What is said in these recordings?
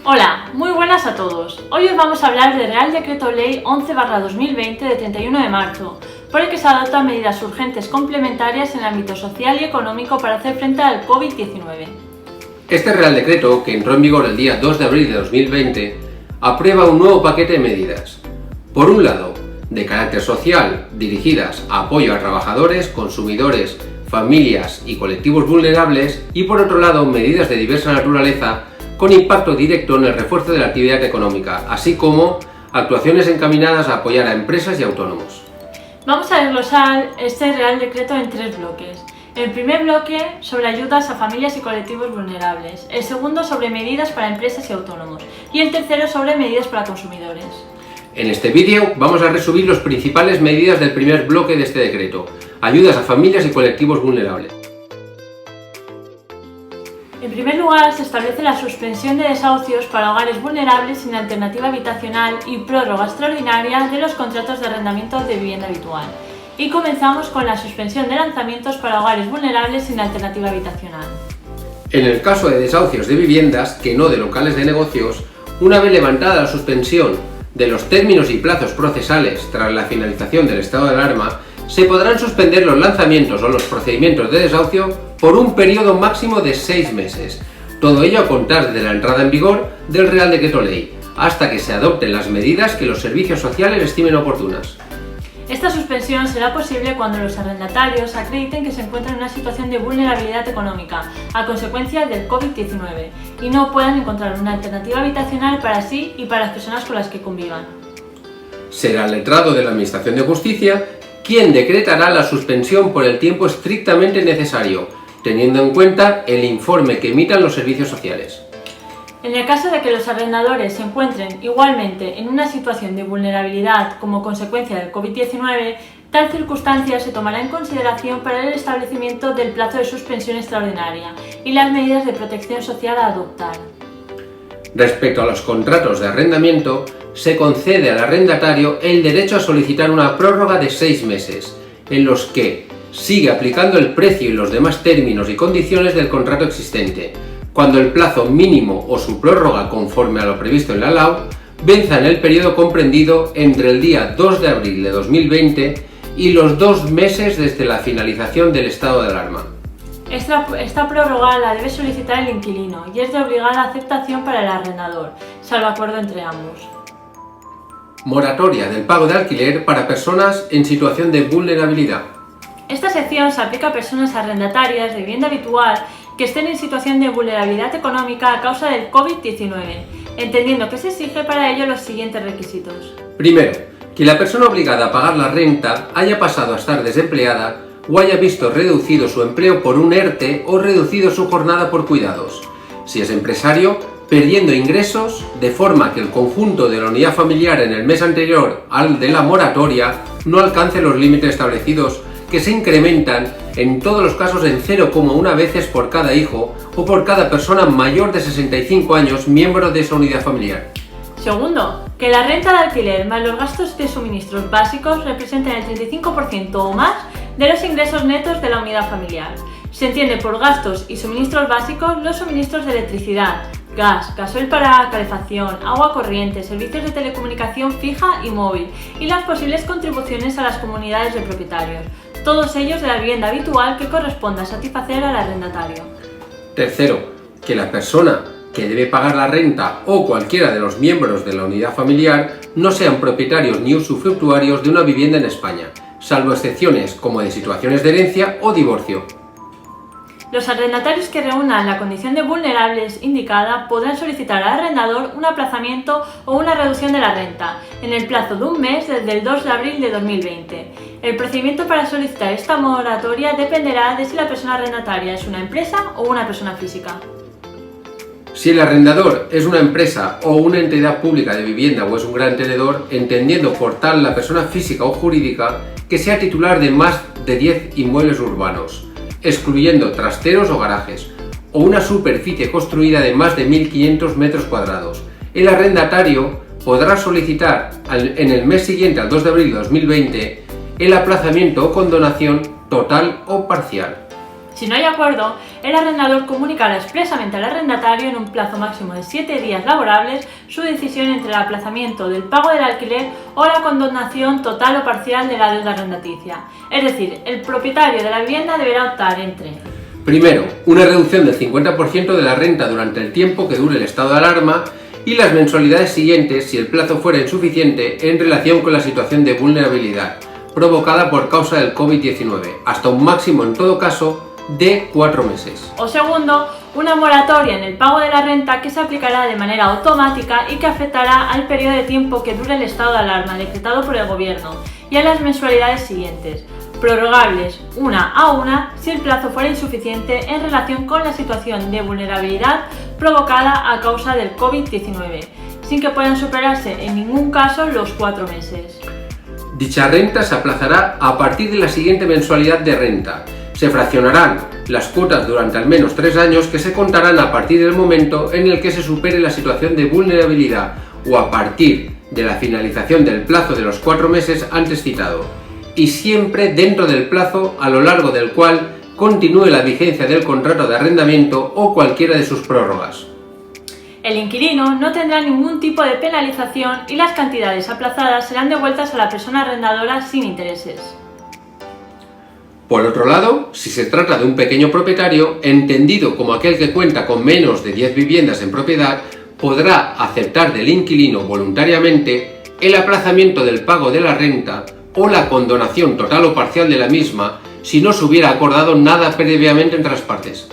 Hola, muy buenas a todos. Hoy os vamos a hablar del Real Decreto Ley 11/2020 de 31 de marzo, por el que se adoptan medidas urgentes complementarias en el ámbito social y económico para hacer frente al COVID-19. Este Real Decreto, que entró en vigor el día 2 de abril de 2020, aprueba un nuevo paquete de medidas. Por un lado, de carácter social, dirigidas a apoyo a trabajadores, consumidores, familias y colectivos vulnerables, y por otro lado, medidas de diversa naturaleza con impacto directo en el refuerzo de la actividad económica, así como actuaciones encaminadas a apoyar a empresas y autónomos. Vamos a desglosar este Real Decreto en tres bloques. El primer bloque sobre ayudas a familias y colectivos vulnerables, el segundo sobre medidas para empresas y autónomos y el tercero sobre medidas para consumidores. En este vídeo vamos a resumir las principales medidas del primer bloque de este decreto, ayudas a familias y colectivos vulnerables. En primer lugar, se establece la suspensión de desahucios para hogares vulnerables sin alternativa habitacional y prórroga extraordinaria de los contratos de arrendamiento de vivienda habitual. Y comenzamos con la suspensión de lanzamientos para hogares vulnerables sin alternativa habitacional. En el caso de desahucios de viviendas, que no de locales de negocios, una vez levantada la suspensión de los términos y plazos procesales tras la finalización del estado de alarma, se podrán suspender los lanzamientos o los procedimientos de desahucio por un periodo máximo de 6 meses. Todo ello a contar desde la entrada en vigor del Real Decreto Ley, hasta que se adopten las medidas que los servicios sociales estimen oportunas. Esta suspensión será posible cuando los arrendatarios acrediten que se encuentran en una situación de vulnerabilidad económica a consecuencia del COVID-19 y no puedan encontrar una alternativa habitacional para sí y para las personas con las que convivan. Será el letrado de la Administración de Justicia quien decretará la suspensión por el tiempo estrictamente necesario, teniendo en cuenta el informe que emitan los servicios sociales. En el caso de que los arrendadores se encuentren igualmente en una situación de vulnerabilidad como consecuencia del COVID-19, tal circunstancia se tomará en consideración para el establecimiento del plazo de suspensión extraordinaria y las medidas de protección social a adoptar. Respecto a los contratos de arrendamiento, se concede al arrendatario el derecho a solicitar una prórroga de 6 meses, en los que sigue aplicando el precio y los demás términos y condiciones del contrato existente, cuando el plazo mínimo o su prórroga conforme a lo previsto en la LAU venza en el periodo comprendido entre el día 2 de abril de 2020 y los 2 meses desde la finalización del estado de alarma. Esta prórroga la debe solicitar el inquilino y es de obligada aceptación para el arrendador, salvo acuerdo entre ambos. Moratoria del pago de alquiler para personas en situación de vulnerabilidad. Esta sección se aplica a personas arrendatarias de vivienda habitual que estén en situación de vulnerabilidad económica a causa del COVID-19, entendiendo que se exige para ello los siguientes requisitos. Primero, que la persona obligada a pagar la renta haya pasado a estar desempleada o haya visto reducido su empleo por un ERTE o reducido su jornada por cuidados. Si es empresario, perdiendo ingresos, de forma que el conjunto de la unidad familiar en el mes anterior al de la moratoria no alcance los límites establecidos, que se incrementan en todos los casos en 0,1 veces por cada hijo o por cada persona mayor de 65 años miembro de esa unidad familiar. Segundo, que la renta de alquiler más los gastos de suministros básicos representen el 35% o más de los ingresos netos de la unidad familiar. Se entiende por gastos y suministros básicos los suministros de electricidad, gas, gasoil para calefacción, agua corriente, servicios de telecomunicación fija y móvil y las posibles contribuciones a las comunidades de propietarios, todos ellos de la vivienda habitual que corresponda satisfacer al arrendatario. Tercero, que la persona que debe pagar la renta o cualquiera de los miembros de la unidad familiar no sean propietarios ni usufructuarios de una vivienda en España, salvo excepciones como de situaciones de herencia o divorcio. Los arrendatarios que reúnan la condición de vulnerables indicada podrán solicitar al arrendador un aplazamiento o una reducción de la renta en el plazo de un mes desde el 2 de abril de 2020. El procedimiento para solicitar esta moratoria dependerá de si la persona arrendataria es una empresa o una persona física. Si el arrendador es una empresa o una entidad pública de vivienda o es un gran tenedor, entendiendo por tal la persona física o jurídica que sea titular de más de 10 inmuebles urbanos, excluyendo trasteros o garajes, o una superficie construida de más de 1.500 metros cuadrados, el arrendatario podrá solicitar en el mes siguiente al 2 de abril de 2020 el aplazamiento o condonación total o parcial. Si Si no hay acuerdo, el arrendador comunicará expresamente al arrendatario en un plazo máximo de 7 días laborables su decisión entre el aplazamiento del pago del alquiler o la condonación total o parcial de la deuda arrendaticia. Es decir, el propietario de la vivienda deberá optar entre: primero, una reducción del 50% de la renta durante el tiempo que dure el estado de alarma y las mensualidades siguientes si el plazo fuera insuficiente en relación con la situación de vulnerabilidad provocada por causa del COVID-19, hasta un máximo en todo caso de 4 meses. O segundo, una moratoria en el pago de la renta que se aplicará de manera automática y que afectará al periodo de tiempo que dure el estado de alarma decretado por el Gobierno y a las mensualidades siguientes, prorrogables una a una si el plazo fuera insuficiente en relación con la situación de vulnerabilidad provocada a causa del COVID-19, sin que puedan superarse en ningún caso los 4 meses. Dicha renta se aplazará a partir de la siguiente mensualidad de renta. Se fraccionarán las cuotas durante al menos 3 años que se contarán a partir del momento en el que se supere la situación de vulnerabilidad o a partir de la finalización del plazo de los 4 meses antes citado, y siempre dentro del plazo a lo largo del cual continúe la vigencia del contrato de arrendamiento o cualquiera de sus prórrogas. El inquilino no tendrá ningún tipo de penalización y las cantidades aplazadas serán devueltas a la persona arrendadora sin intereses. Por otro lado, si se trata de un pequeño propietario, entendido como aquel que cuenta con menos de 10 viviendas en propiedad, podrá aceptar del inquilino voluntariamente el aplazamiento del pago de la renta o la condonación total o parcial de la misma si no se hubiera acordado nada previamente entre las partes.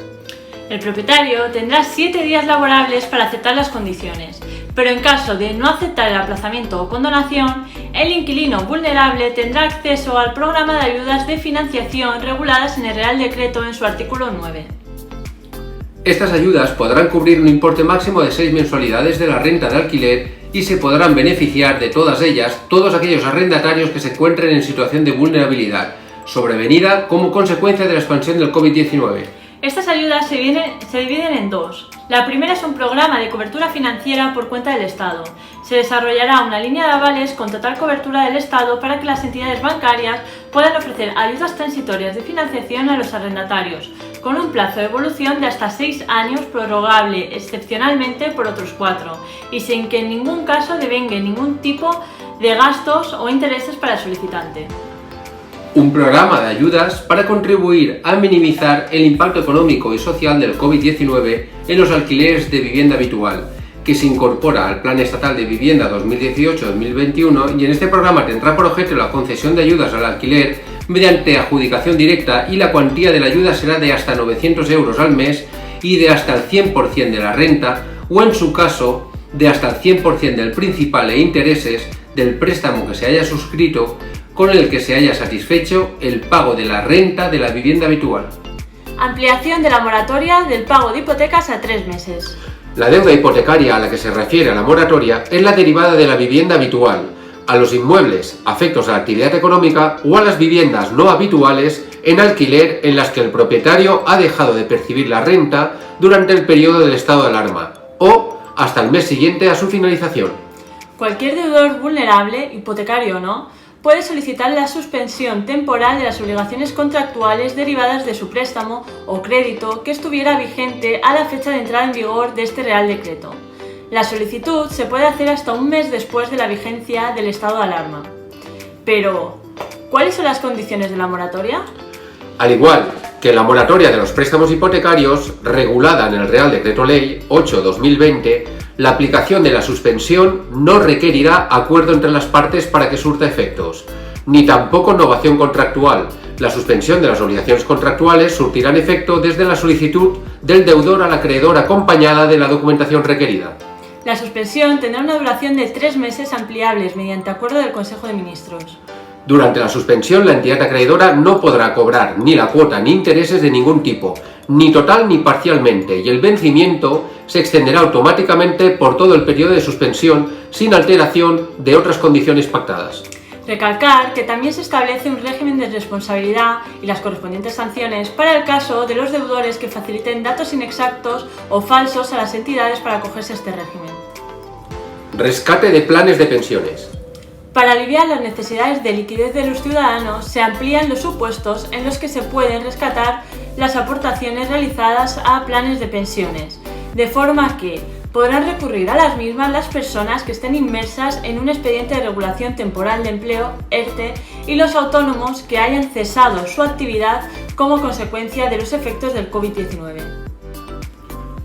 El propietario tendrá 7 días laborables para aceptar las condiciones, pero en caso de no aceptar el aplazamiento o condonación, el inquilino vulnerable tendrá acceso al programa de ayudas de financiación reguladas en el Real Decreto en su artículo 9. Estas ayudas podrán cubrir un importe máximo de 6 mensualidades de la renta de alquiler y se podrán beneficiar de todas ellas todos aquellos arrendatarios que se encuentren en situación de vulnerabilidad, sobrevenida como consecuencia de la expansión del COVID-19. Estas ayudas se dividen en dos. La primera es un programa de cobertura financiera por cuenta del Estado. Se desarrollará una línea de avales con total cobertura del Estado para que las entidades bancarias puedan ofrecer ayudas transitorias de financiación a los arrendatarios, con un plazo de evolución de hasta 6 años prorrogable excepcionalmente por otros 4, y sin que en ningún caso devengue ningún tipo de gastos o intereses para el solicitante. Un programa de ayudas para contribuir a minimizar el impacto económico y social del COVID-19 en los alquileres de vivienda habitual, que se incorpora al Plan Estatal de Vivienda 2018-2021 y en este programa tendrá por objeto la concesión de ayudas al alquiler mediante adjudicación directa y la cuantía de la ayuda será de hasta 900 euros al mes y de hasta el 100% de la renta o en su caso de hasta el 100% del principal e intereses del préstamo que se haya suscrito con el que se haya satisfecho el pago de la renta de la vivienda habitual. Ampliación de la moratoria del pago de hipotecas a 3 meses. La deuda hipotecaria a la que se refiere a la moratoria es la derivada de la vivienda habitual, a los inmuebles afectos a la actividad económica o a las viviendas no habituales en alquiler en las que el propietario ha dejado de percibir la renta durante el periodo del estado de alarma o hasta el mes siguiente a su finalización. Cualquier deudor vulnerable, hipotecario o no, puede solicitar la suspensión temporal de las obligaciones contractuales derivadas de su préstamo o crédito que estuviera vigente a la fecha de entrada en vigor de este Real Decreto. La solicitud se puede hacer hasta un mes después de la vigencia del estado de alarma. Pero, ¿cuáles son las condiciones de la moratoria? Al igual que la moratoria de los préstamos hipotecarios, regulada en el Real Decreto Ley 8/2020, la aplicación de la suspensión no requerirá acuerdo entre las partes para que surta efectos, ni tampoco novación contractual. La suspensión de las obligaciones contractuales surtirán efecto desde la solicitud del deudor al acreedor acompañada de la documentación requerida. La suspensión tendrá una duración de 3 meses ampliables mediante acuerdo del Consejo de Ministros. Durante la suspensión, la entidad acreedora no podrá cobrar ni la cuota ni intereses de ningún tipo, ni total ni parcialmente, y el vencimiento se extenderá automáticamente por todo el periodo de suspensión sin alteración de otras condiciones pactadas. Recalcar que también se establece un régimen de responsabilidad y las correspondientes sanciones para el caso de los deudores que faciliten datos inexactos o falsos a las entidades para acogerse a este régimen. Rescate de planes de pensiones. Para aliviar las necesidades de liquidez de los ciudadanos, se amplían los supuestos en los que se pueden rescatar las aportaciones realizadas a planes de pensiones, de forma que podrán recurrir a las mismas las personas que estén inmersas en un expediente de regulación temporal de empleo, ERTE, y los autónomos que hayan cesado su actividad como consecuencia de los efectos del COVID-19.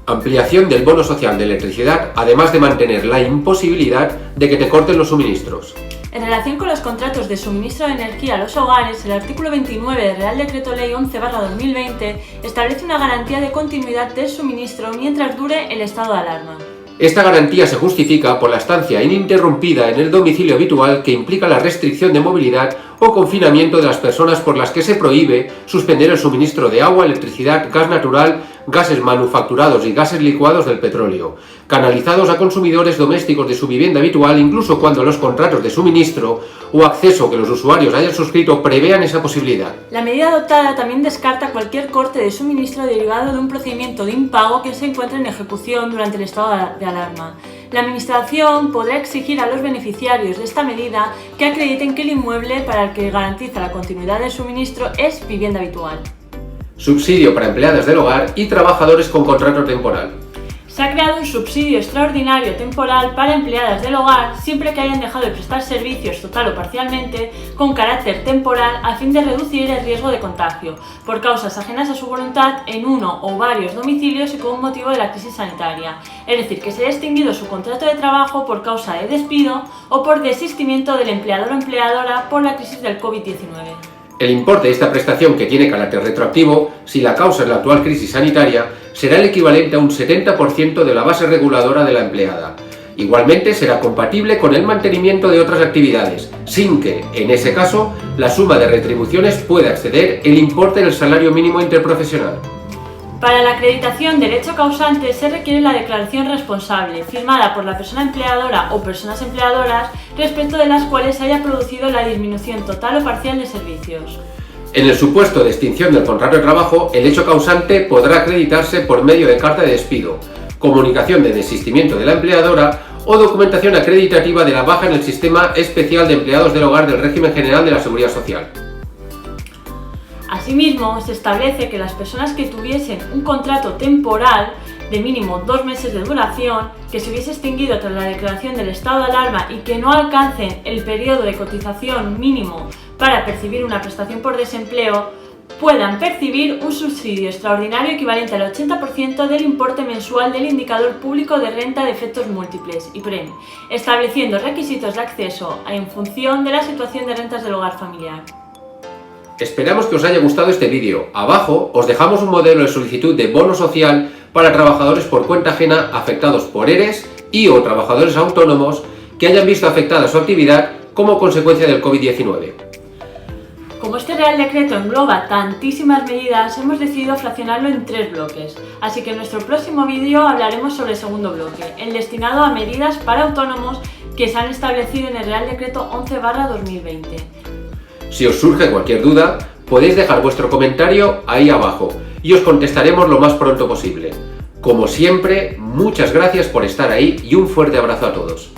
Ampliación del bono social de electricidad, además de mantener la imposibilidad de que te corten los suministros. En relación con los contratos de suministro de energía a los hogares, el artículo 29 del Real Decreto Ley 11/2020 establece una garantía de continuidad del suministro mientras dure el estado de alarma. Esta garantía se justifica por la estancia ininterrumpida en el domicilio habitual que implica la restricción de movilidad o confinamiento de las personas por las que se prohíbe suspender el suministro de agua, electricidad, gas natural, gases manufacturados y gases licuados del petróleo, canalizados a consumidores domésticos de su vivienda habitual, incluso cuando los contratos de suministro o acceso que los usuarios hayan suscrito prevean esa posibilidad. La medida adoptada también descarta cualquier corte de suministro derivado de un procedimiento de impago que se encuentre en ejecución durante el estado de alarma. La Administración podrá exigir a los beneficiarios de esta medida que acrediten que el inmueble para el que garantiza la continuidad del suministro es vivienda habitual. Subsidio para empleadas del hogar y trabajadores con contrato temporal. Se ha creado un subsidio extraordinario temporal para empleadas del hogar siempre que hayan dejado de prestar servicios total o parcialmente con carácter temporal a fin de reducir el riesgo de contagio por causas ajenas a su voluntad en uno o varios domicilios y con motivo de la crisis sanitaria. Es decir, que se haya extinguido su contrato de trabajo por causa de despido o por desistimiento del empleador o empleadora por la crisis del COVID-19. El importe de esta prestación, que tiene carácter retroactivo, si la causa es la actual crisis sanitaria, será el equivalente a un 70% de la base reguladora de la empleada. Igualmente será compatible con el mantenimiento de otras actividades, sin que, en ese caso, la suma de retribuciones pueda exceder el importe del salario mínimo interprofesional. Para la acreditación del hecho causante se requiere la declaración responsable, firmada por la persona empleadora o personas empleadoras, respecto de las cuales se haya producido la disminución total o parcial de servicios. En el supuesto de extinción del contrato de trabajo, el hecho causante podrá acreditarse por medio de carta de despido, comunicación de desistimiento de la empleadora o documentación acreditativa de la baja en el Sistema Especial de Empleados del Hogar del Régimen General de la Seguridad Social. Asimismo, se establece que las personas que tuviesen un contrato temporal de mínimo 2 meses de duración, que se hubiese extinguido tras la declaración del estado de alarma y que no alcancen el periodo de cotización mínimo para percibir una prestación por desempleo, puedan percibir un subsidio extraordinario equivalente al 80% del importe mensual del Indicador Público de Renta de Efectos Múltiples, IPREM, estableciendo requisitos de acceso en función de la situación de rentas del hogar familiar. Esperamos que os haya gustado este vídeo. Abajo os dejamos un modelo de solicitud de bono social para trabajadores por cuenta ajena afectados por ERES y o trabajadores autónomos que hayan visto afectada su actividad como consecuencia del COVID-19. Como este Real Decreto engloba tantísimas medidas, hemos decidido fraccionarlo en 3 bloques, así que en nuestro próximo vídeo hablaremos sobre el segundo bloque, el destinado a medidas para autónomos que se han establecido en el Real Decreto 11/2020. Si os surge cualquier duda, podéis dejar vuestro comentario ahí abajo y os contestaremos lo más pronto posible. Como siempre, muchas gracias por estar ahí y un fuerte abrazo a todos.